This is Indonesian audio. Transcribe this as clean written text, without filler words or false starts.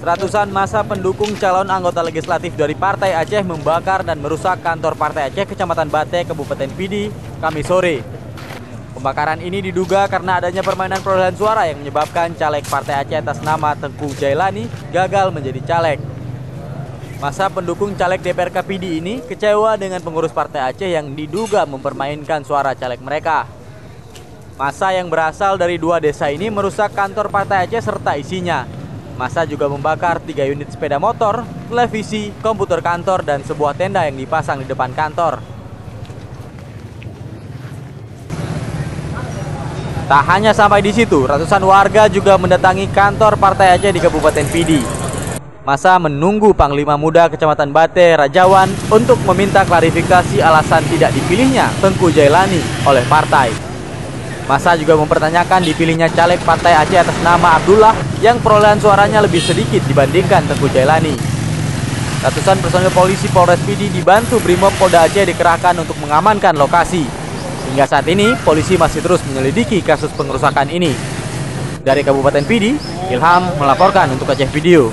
Ratusan massa pendukung calon anggota legislatif dari Partai Aceh membakar dan merusak kantor Partai Aceh Kecamatan Bate, Kabupaten Pidi, Kamis sore. Pembakaran ini diduga karena adanya permainan perolehan suara yang menyebabkan caleg Partai Aceh atas nama Tengku Jailani gagal menjadi caleg. Massa pendukung caleg DPRK Pidi ini kecewa dengan pengurus Partai Aceh yang diduga mempermainkan suara caleg mereka. Massa yang berasal dari 2 desa ini merusak kantor Partai Aceh serta isinya. Massa juga membakar 3 unit sepeda motor, televisi, komputer kantor, dan sebuah tenda yang dipasang di depan kantor. Tak hanya sampai di situ, ratusan warga juga mendatangi kantor Partai Aceh di Kabupaten Pidi. Massa menunggu Panglima Muda Kecamatan Bate, Rajawan, untuk meminta klarifikasi alasan tidak dipilihnya Tengku Jailani oleh partai. Massa juga mempertanyakan dipilihnya caleg Partai Aceh atas nama Abdullah yang perolehan suaranya lebih sedikit dibandingkan Tengku Jailani. Ratusan personil polisi Polres Pidi dibantu Brimob Polda Aceh dikerahkan untuk mengamankan lokasi. Hingga saat ini, polisi masih terus menyelidiki kasus pengerusakan ini. Dari Kabupaten Pidi, Ilham melaporkan untuk Aceh Video.